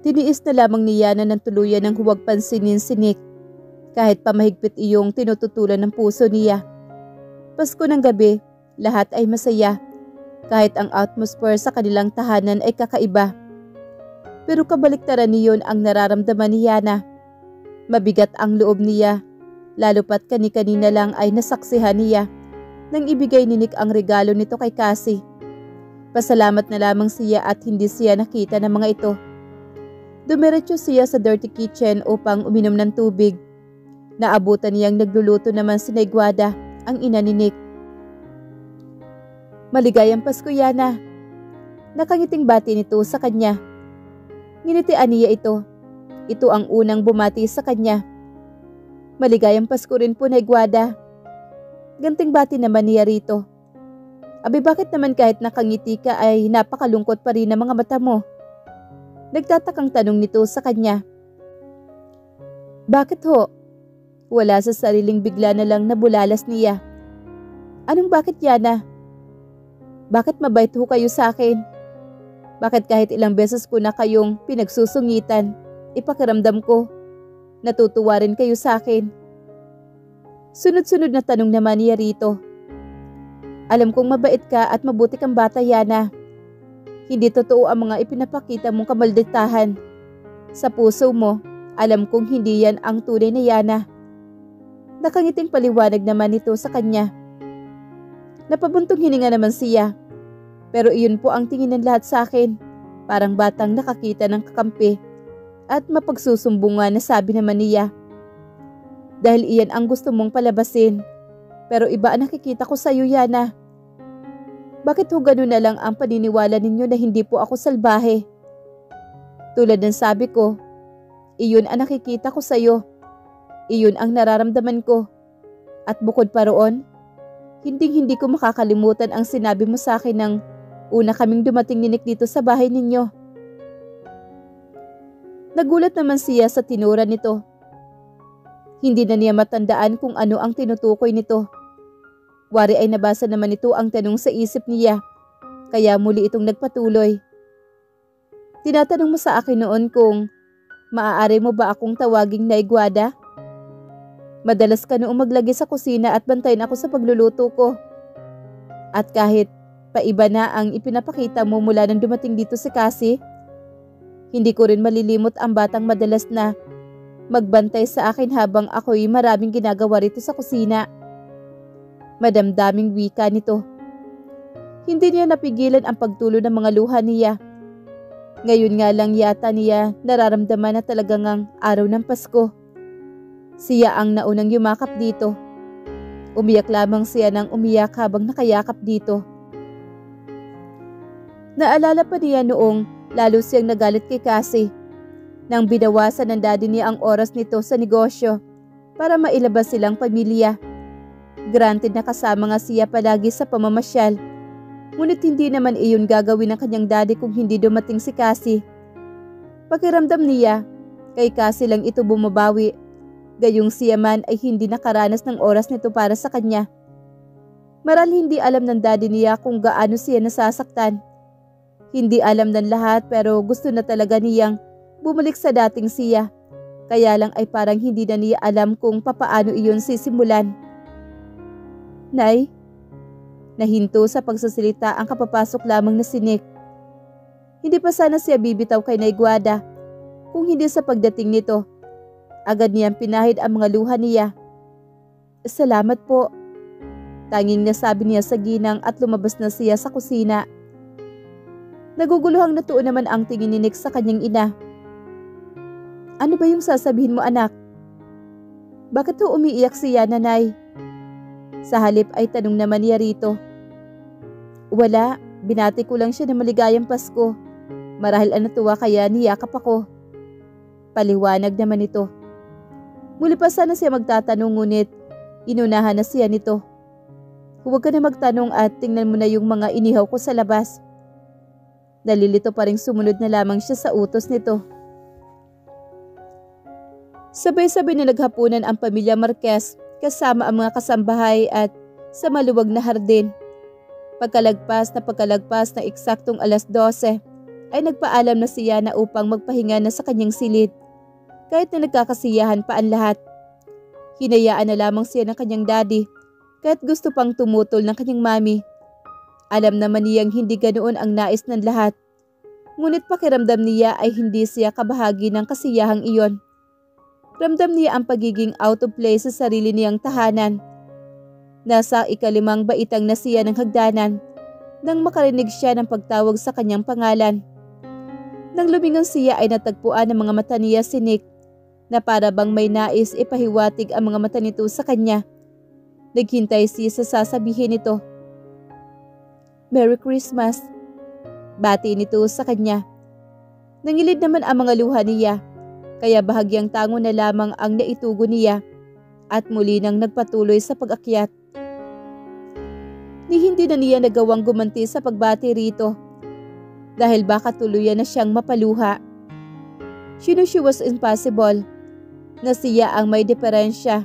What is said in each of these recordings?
Tiniis na lamang ni Yana ng tuluyan ng huwag pansinin si Nick, kahit pa mahigpit iyong tinututulan ng puso niya. Pasko ng gabi, lahat ay masaya, kahit ang atmosphere sa kanilang tahanan ay kakaiba. Pero kabaliktaran niyon ang nararamdaman ni Yana. Mabigat ang loob niya, lalo pat kani-kanina lang ay nasaksihan niya nang ibigay ni Nick ang regalo nito kay Cassie. Pasalamat na lamang siya at hindi siya nakita ng mga ito. Dumiretso siya sa dirty kitchen upang uminom ng tubig. Naabutan niyang nagluluto naman si Naiguada, ang ina ni Nick. Maligayang Pasko, Yana. Nakangiting bati nito sa kanya. Nginitian niya ito. Ito ang unang bumati sa kanya. Maligayang Pasko rin po, Naiguada. Ganting bati naman niya rito. Abi, bakit naman kahit nakangiti ka ay napakalungkot pa rin ang mga mata mo? Nagtatakang tanong nito sa kanya. Bakit ho? Wala sa sariling, bigla na lang nabulalas niya. Anong bakit, Yana? Bakit mabait ho kayo sa akin? Bakit kahit ilang beses ko na kayong pinagsusungitan, ipakiramdam ko, natutuwa rin kayo sa akin? Sunod-sunod na tanong naman niya rito. Alam kong mabait ka at mabuti kang bata, Yana. Hindi totoo ang mga ipinapakita mong kamalditahan. Sa puso mo, alam kong hindi yan ang tunay na Yana. Nakangiting paliwanag naman ito sa kanya. Napabuntong hininga naman siya. Pero iyon po ang tingin ng lahat sa akin. Parang batang nakakita ng kakampi. At mapagsusumbungan na sabi naman niya. Dahil iyan ang gusto mong palabasin. Pero iba ang nakikita ko sa iyo, Yana. Bakit ho ganun na lang ang paniniwala ninyo na hindi po ako salbahe? Tulad ng sabi ko, iyon ang nakikita ko sa iyo. Iyon ang nararamdaman ko. At bukod pa roon, hindi ko makakalimutan ang sinabi mo sa akin nang una kaming dumating ni Nick dito sa bahay ninyo. Nagulat naman siya sa tinura nito. Hindi na niya matandaan kung ano ang tinutukoy nito. Wari ay nabasa naman ito ang tanong sa isip niya, kaya muli itong nagpatuloy. Tinatanong mo sa akin noon kung maaari mo ba akong tawaging Naiguada? Madalas ka noong maglagi sa kusina at bantayan ako sa pagluluto ko. At kahit paiba na ang ipinapakita mo mula nang dumating dito si Cassie, hindi ko rin malilimot ang batang madalas na magbantay sa akin habang ako'y maraming ginagawa rito sa kusina. Madamdaming wika nito. Hindi niya napigilan ang pagtulo ng mga luha niya. Ngayon nga lang yata niya nararamdaman na talagang ang araw ng Pasko. Siya ang naunang yumakap dito. Umiyak lamang siya ng umiyak habang nakayakap dito. Naalala pa niya noong lalo siyang nagalit kay Cassie nang binawasan ng daddy niya ang oras nito sa negosyo para mailabas silang pamilya. Granted na kasama nga siya palagi sa pamamasyal. Ngunit hindi naman iyon gagawin ng kanyang daddy kung hindi dumating si Cassie. Pakiramdam niya, kay Cassie lang ito bumabawi. Gayong siya man ay hindi nakaranas ng oras nito para sa kanya. Maral hindi alam ng daddy niya kung gaano siya nasasaktan. Hindi alam ng lahat pero gusto na talaga niyang bumalik sa dating siya. Kaya lang ay parang hindi na niya alam kung papaano iyon sisimulan. Nay, nahinto sa pagsasalita ang kapapasok lamang na si Nick. Hindi pa sana siya bibitaw kay Naiguada kung hindi sa pagdating nito. Agad niyang pinahid ang mga luha niya. Salamat po. Tanging nasabi niya sa ginang at lumabas na siya sa kusina. Naguguluhang natuon naman ang tingin ni Nick sa kanyang ina. Ano ba yung sasabihin mo, anak? Bakit ho umiiyak siya, nanay? Sa halip ay tanong naman niya rito. Wala, binati ko lang siya na maligayang Pasko. Marahil natuwa kaya niyakap ako. Paliwanag naman ito. Muli pa sana siya magtatanong ngunit inunahan na siya nito. Huwag ka na magtanong at tingnan mo na yung mga inihaw ko sa labas. Nalilito pa ring sumunod na lamang siya sa utos nito. Sabay-sabay na naghapunan ang pamilya Marquez kasama ang mga kasambahay at sa maluwag na hardin. Pagkalagpas na eksaktong 12:00 ay nagpaalam na si Yana upang magpahinga na sa kanyang silid. Kahit na nagkakasiyahan pa ang lahat. Hinayaan na lamang siya ng kanyang daddy kahit gusto pang tumutol ng kanyang mami. Alam naman niyang hindi ganoon ang nais ng lahat. Ngunit pakiramdam niya ay hindi siya kabahagi ng kasiyahang iyon. Ramdam niya ang pagiging out of place sa sarili niyang tahanan. Nasa ika-5 baitang na siya ng hagdanan nang makarinig siya ng pagtawag sa kanyang pangalan. Nang lumingon siya ay natagpuan ng mga mata niya si Nick na para bang may nais ipahiwatig ang mga mata nito sa kanya. Naghintay siya sa sasabihin nito. "Merry Christmas." Bati nito sa kanya. Nangilid naman ang mga luha niya, kaya bahagyang tango na lamang ang naitugo niya at muli nang nagpatuloy sa pag-akyat. Ni hindi na niya nagawang gumanti sa pagbati rito dahil baka tuluyan na siyang mapaluha. She knew she was impossible, na siya ang may diferensya,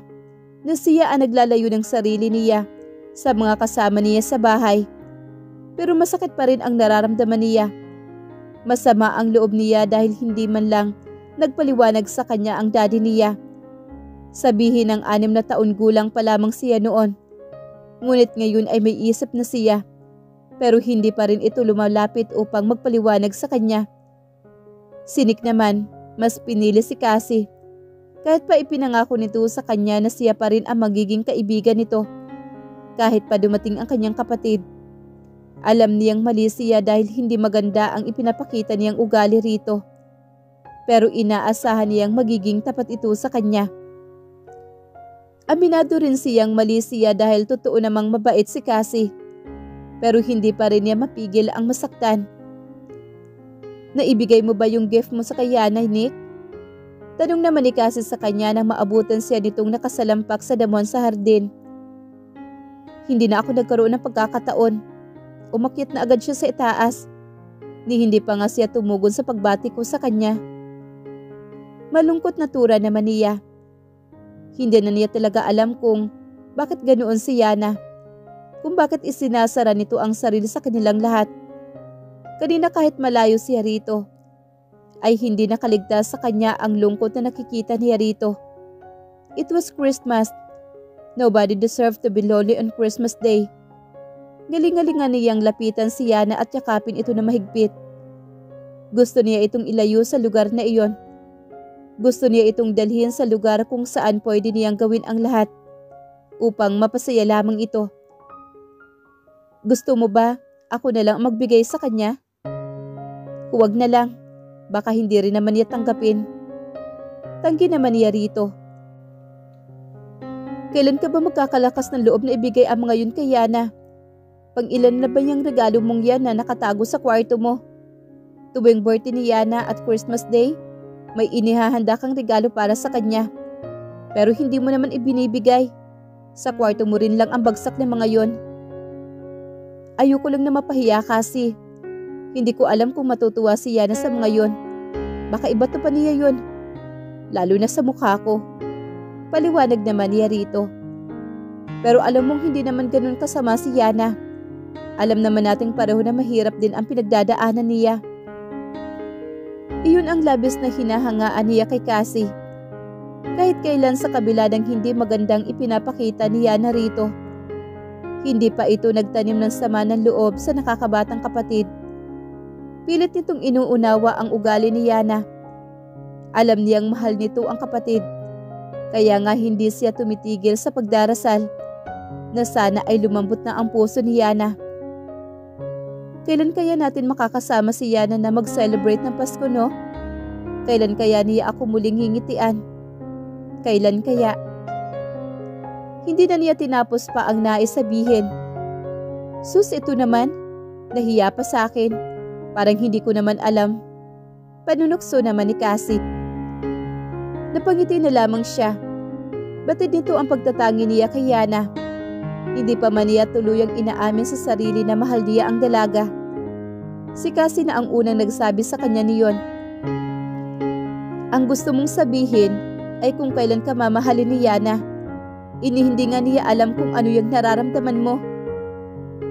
na siya ang naglalayo ng sarili niya sa mga kasama niya sa bahay. Pero masakit pa rin ang nararamdaman niya. Masama ang loob niya dahil hindi man lang nagpaliwanag sa kanya ang daddy niya. Sabihin ng 6 na taon gulang pa lamang siya noon. Ngunit ngayon ay may isip na siya. Pero hindi pa rin ito lumalapit upang magpaliwanag sa kanya. Si Nick naman, mas pinili si Cassie. Kahit pa ipinangako nito sa kanya na siya pa rin ang magiging kaibigan nito. Kahit pa dumating ang kanyang kapatid. Alam niyang mali siya dahil hindi maganda ang ipinapakita niyang ugali rito. Pero inaasahan niyang magiging tapat ito sa kanya. Aminado rin siyang mali siya dahil totoo namang mabait si Cassie. Pero hindi pa rin niya mapigil ang masaktan. "Naibigay mo ba yung gift mo sa kay Yana, Nick?" Tanong naman ni Cassie sa kanya nang maabutan siya nitong nakasalampak sa damon sa hardin. "Hindi na ako nagkaroon ng pagkakataon. Umakyat na agad siya sa itaas. Ni hindi pa nga siya tumugon sa pagbati ko sa kanya." Malungkot na tura naman niya. Hindi na niya talaga alam kung bakit ganoon si Yana. Kung bakit isinasara nito ang sarili sa kanilang lahat. Kanina kahit malayo siya rito, ay hindi nakaligtas sa kanya ang lungkot na nakikita niya rito. It was Christmas. Nobody deserved to be lonely on Christmas Day. Galing-galingan niyang lapitan si Yana at yakapin ito na mahigpit. Gusto niya itong ilayo sa lugar na iyon. Gusto niya itong dalhin sa lugar kung saan pwede niyang gawin ang lahat upang mapasaya lamang ito. "Gusto mo ba ako na lang magbigay sa kanya?" "Huwag na lang. Baka hindi rin naman niya tanggapin." Tanggi naman niya rito. "Kailan ka ba magkakalakas ng loob na ibigay ang mga yun kay Yana? Pang-ilan na ba yung regalo mong yan na nakatago sa kwarto mo? Tuwing birthday ni Yana at Christmas Day, may inihahanda kang regalo para sa kanya. Pero hindi mo naman ibinibigay. Sa kwarto mo rin lang ang bagsak ng mga yon." "Ayoko lang na mapahiya kasi. Hindi ko alam kung matutuwa si Yana sa mga yon. Baka iba to pa niya yon. Lalo na sa mukha ko." Paliwanag naman niya rito. Pero alam mong hindi naman ganun kasama si Yana. Alam naman nating pareho na mahirap din ang pinagdadaanan niya. Iyon ang labis na hinahangaan niya kay Cassie. Kahit kailan sa kabila ng hindi magandang ipinapakita ni Yana rito. Hindi pa ito nagtanim ng sama ng loob sa nakakabatang kapatid. Pilit nitong inuunawa ang ugali ni Yana. Alam niyang mahal nito ang kapatid. Kaya nga hindi siya tumitigil sa pagdarasal na sana ay lumambot na ang puso ni Yana. Kailan kaya natin makakasama si Yana na mag-celebrate ng Pasko, no? Kailan kaya niya ako muling hingitian? Kailan kaya? Hindi na niya tinapos pa ang nais sabihin. "Sus, ito naman. Nahiya pa sa akin. Parang hindi ko naman alam." Panunukso naman ni Cassie. Napangiti na lamang siya. Batid nito ang pagtatangi niya kay Yana. Hindi pa man niya tuluyang inaamin sa sarili na mahal niya ang dalaga. Si Cassie na ang unang nagsabi sa kanya niyon. "Ang gusto mong sabihin ay kung kailan ka mamahalin ni Yana. Hindi nga niya alam kung ano yung nararamdaman mo."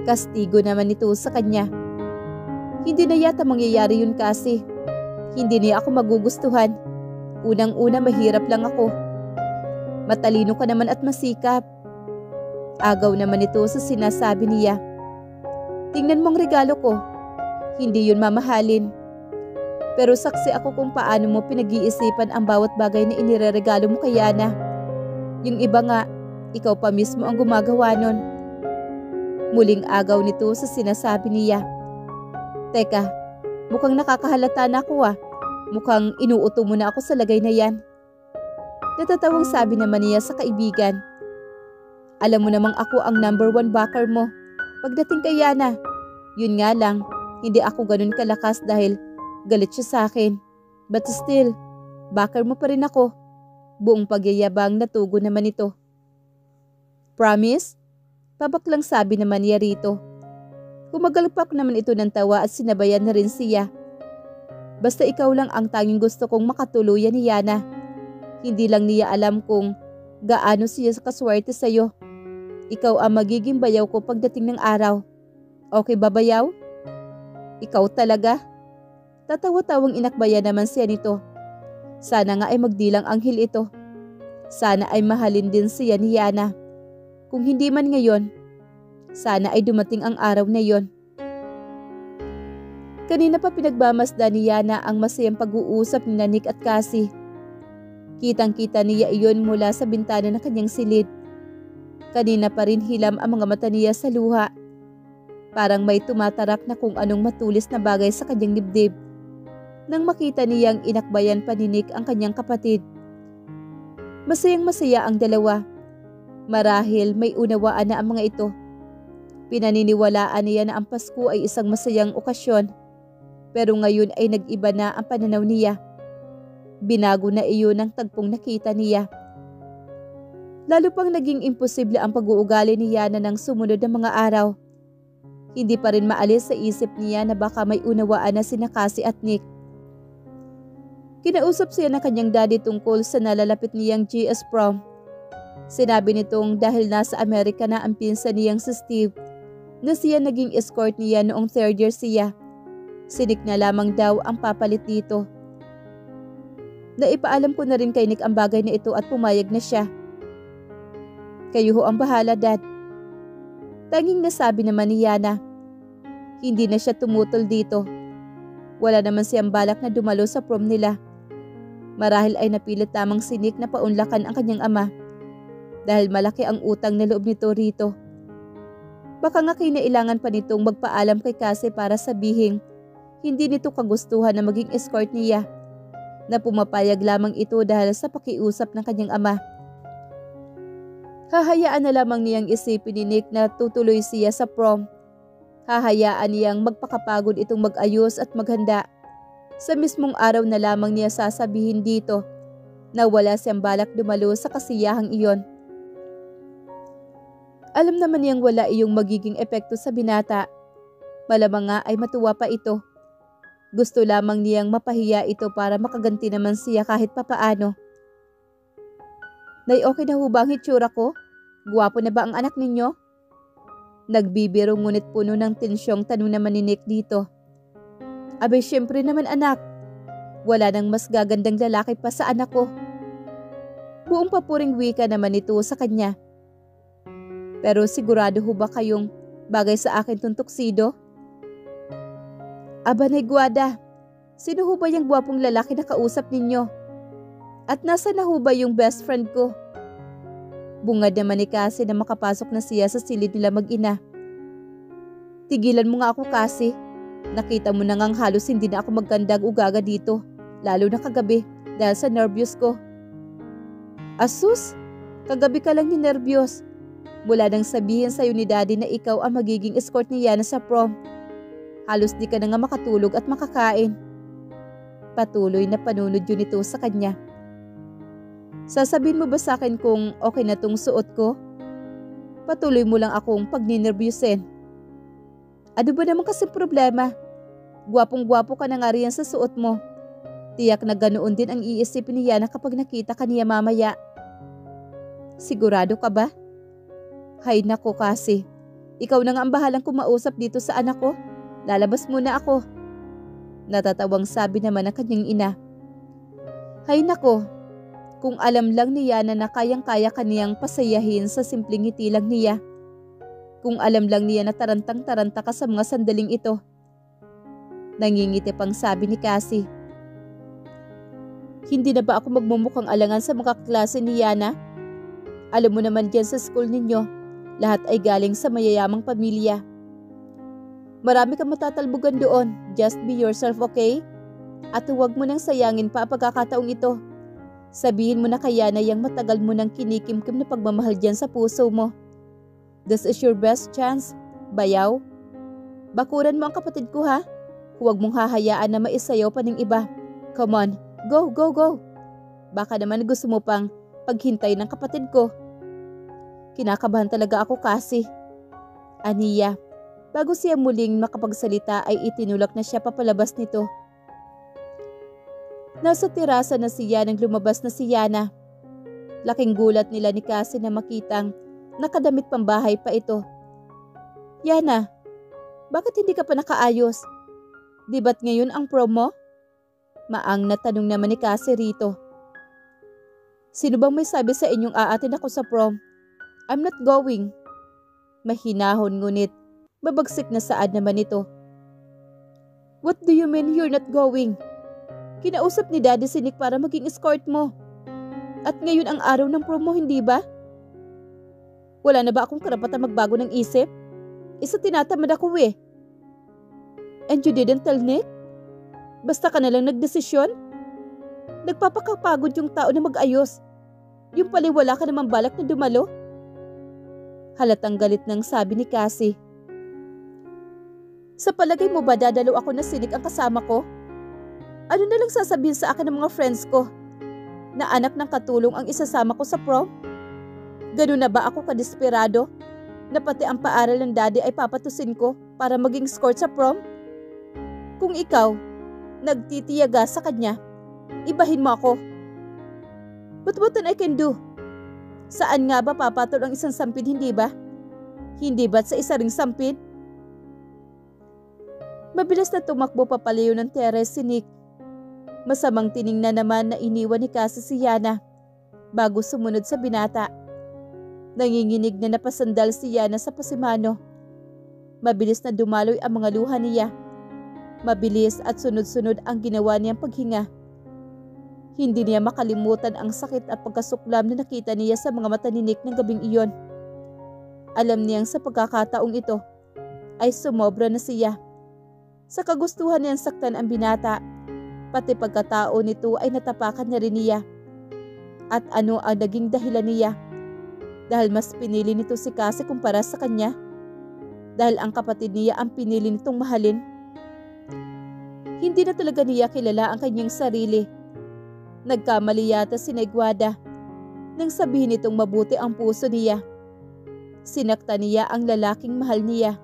Kastigo naman ito sa kanya. Hindi na yata mangyayari yun kasi. Hindi niya ako magugustuhan. Unang-una mahirap lang ako. Matalino ka naman at masikap. Agaw naman ito sa sinasabi niya. Tingnan mong regalo ko. Hindi yun mamahalin. Pero saksi ako kung paano mo pinag-iisipan ang bawat bagay na inireregalo mo kay Yana. Yung iba nga, ikaw pa mismo ang gumagawa nun. Muling agaw nito sa sinasabi niya. Teka, mukhang nakakahalata na ako ah. Mukhang inuuto mo na ako sa lagay na yan. Natatawang sabi naman niya sa kaibigan. Alam mo namang ako ang #1 backer mo. Pagdating kay Yana, yun nga lang, hindi ako ganun kalakas dahil galit siya sa akin. But still, backer mo pa rin ako. Buong pagyayabang na tugon naman ito. Promise? Pabaklang sabi naman niya rito. Kumagalpak naman ito ng tawa at sinabayan na rin siya. Basta ikaw lang ang tanging gusto kong makatuluyan ni Yana. Hindi lang niya alam kung gaano siya kaswerte sa'yo. Ikaw ang magiging bayaw ko pagdating ng araw. Okay ba bayaw? Ikaw talaga? Tatawa-tawang inakbayan naman siya nito. Sana nga ay magdilang anghel ito. Sana ay mahalin din siya ni Yana. Kung hindi man ngayon, sana ay dumating ang araw na yon. Kanina pa pinagmamasdan ni Yana ang masayang pag-uusap ni Nick at Cassie. Kitang-kita niya iyon mula sa bintana ng kanyang silid. Kanina pa rin hilam ang mga mata niya sa luha. Parang may tumatarak na kung anong matulis na bagay sa kanyang dibdib. Nang makita niyang inakbayan pa ni Nick ang kanyang kapatid. Masayang-masaya ang dalawa. Marahil may unawaan na ang mga ito. Pinaniniwalaan niya na ang Pasko ay isang masayang okasyon. Pero ngayon ay nag-iba na ang pananaw niya. Binago na iyon ng tagpong nakita niya. Lalo pang naging imposible ang pag-uugali ni Yana ng sumunod na mga araw. Hindi pa rin maalis sa isip niya na baka may unawaan na sina Cassie at Nick. Kinausap siya ng kanyang daddy tungkol sa nalalapit niyang GS prom. Sinabi nitong dahil nasa Amerika na ang pinsan niyang si Steve, na siya naging escort niya noong 3rd year siya. Si Nick na lamang daw ang papalit dito. Naipaalam ko na rin kay Nick ang bagay na ito at pumayag na siya. Kayo ho ang bahala, Dad. Tanging nasabi naman ni Yana. Hindi na siya tumutol dito. Wala naman siyang balak na dumalo sa prom nila. Marahil ay napilit lamang si Nick na paunlakan ang kanyang ama. Dahil malaki ang utang na loob nito rito. Baka nga kinailangan pa nitong magpaalam kay Cassie para sabihin hindi nito kagustuhan na maging escort niya. Na pumapayag lamang ito dahil sa pakiusap ng kanyang ama. Hahayaan na lamang niyang isipin ni Nick na tutuloy siya sa prom. Hahayaan niyang magpakapagod itong mag-ayos at maghanda. Sa mismong araw na lamang niya sasabihin dito na wala siyang balak dumalo sa kasiyahang iyon. Alam naman niyang wala iyong magiging epekto sa binata. Malamang nga ay matuwa pa ito. Gusto lamang niyang mapahiya ito para makaganti naman siya kahit papaano. Nay, okay na ho ba ang hitsura ko? Guwapo na ba ang anak ninyo? Nagbibiro ngunit puno ng tensyong tanong naman ni Nick dito. Abay, syempre naman anak. Wala nang mas gagandang lalaki pa sa anak ko. Buong papuring wika naman ito sa kanya. Pero sigurado ho ba kayong bagay sa akin tong tuxedo? Aba, Nay Guada, sino ho ba yung gwapong lalaki na kausap ninyo? At nasa na ho ba yung best friend ko? Bungad naman ni Cassie na makapasok na siya sa silid nila mag-ina. Tigilan mo nga ako, Cassie. Nakita mo na ngang halos hindi na ako magkandag ugaga dito, lalo na kagabi dahil sa nervyos ko. Asus, kagabi ka lang ni nervyos. Mula nang sabihin sa'yo ni Daddy na ikaw ang magiging escort ni Yana sa prom. Halos di ka na nga makatulog at makakain. Patuloy na panunod yun ito sa kanya. Sasabihin mo ba sa akin kung okay na tong suot ko? Patuloy mo lang akong pagninervyusin. Ano ba naman kasi problema? Gwapong-gwapo ka na nga riyan sa suot mo. Tiyak na ganoon din ang iisipin ni Yana kapag nakita ka niya mamaya. Sigurado ka ba? Hay nako, Cassie. Ikaw na nga ang bahalang kumausap dito sa anak ko. Lalabas muna ako. Natatawang sabi naman ng kanyang ina. Hay nako, kung alam lang ni Yana na kayang-kaya kaniyang pasayahin sa simpleng ngiti lang niya. Kung alam lang niya na tarantang-taranta ka sa mga sandaling ito. Nangingiti pang sabi ni Cassie. Hindi na ba ako magmumukhang alangan sa mga klase ni Yana? Alam mo naman dyan sa school ninyo, lahat ay galing sa mayayamang pamilya. Marami kang matatalbugan doon, just be yourself, okay? At huwag mo nang sayangin pa ang pagkakataong ito. Sabihin mo na kay Yana yung matagal mo nang kinikimkim na pagmamahal dyan sa puso mo. This is your best chance, bayaw. Bakuran mo ang kapatid ko ha. Huwag mong hahayaan na maisayaw pa ng iba. Come on, go, go, go. Baka naman gusto mo pang paghintay ng kapatid ko. Kinakabahan talaga ako kasi. Aniya, bago siya muling makapagsalita ay itinulak na siya papalabas nito. Nasa terasa na siya nang lumabas na si Yana. Laking gulat nila ni Cassie na makitang nakadamit pambahay pa ito. Yana, bakit hindi ka pa nakaayos? Di ba't ngayon ang prom mo? Maang na tanong naman ni Cassie rito. Sino bang may sabi sa inyong aatin ako sa prom? I'm not going. Mahinahon ngunit mabagsik na saad naman ito. What do you mean you're not going? Kinausap ni Daddy si Nick para maging escort mo. At ngayon ang araw ng prom mo, hindi ba? Wala na ba akong karapatan magbago ng isip? Isa tinatamad ako eh. And you didn't tell Nick? Basta ka na lang nagdesisyon? Nagpapakapagod yung tao na mag-ayos. Yung pala wala ka namang balak na dumalo? Halatang galit nang sabi ni Cassie. Sa palagay mo ba dadalo ako na si Nick ang kasama ko? Ano na lang sasabihin sa akin ng mga friends ko? Na anak ng katulong ang isasama ko sa prom? Ganun na ba ako kadesperado? Na pati ang paaral ng daddy ay papatusin ko para maging escort sa prom? Kung ikaw, nagtitiyaga sa kanya, ibahin mo ako. But what I can do? Saan nga ba papatol ang isang sampid, hindi ba? Hindi ba't sa isa ring sampid? Mabilis na tumakbo papalayo ng teres si Nick. Masamang tiningnan naman na iniwan ni Cassie si Yana bago sumunod sa binata. Nanginginig na napasandal si Yana sa pasimano. Mabilis na dumaloy ang mga luha niya. Mabilis at sunod-sunod ang ginawa niyang paghinga. Hindi niya makalimutan ang sakit at pagkasuklam na nakita niya sa mga mata ni Nick ng gabing iyon. Alam niyang sa pagkakataong ito ay sumobra na siya. Sa kagustuhan niyang saktan ang binata, pati pagkatao nito ay natapakan na rin niya. At ano ang naging dahilan niya? Dahil mas pinili nito si Cassie kumpara sa kanya? Dahil ang kapatid niya ang pinili nitong mahalin? Hindi na talaga niya kilala ang kanyang sarili. Nagkamali yata si Negwada nang sabihin nitong mabuti ang puso niya. Sinakta niya ang lalaking mahal niya.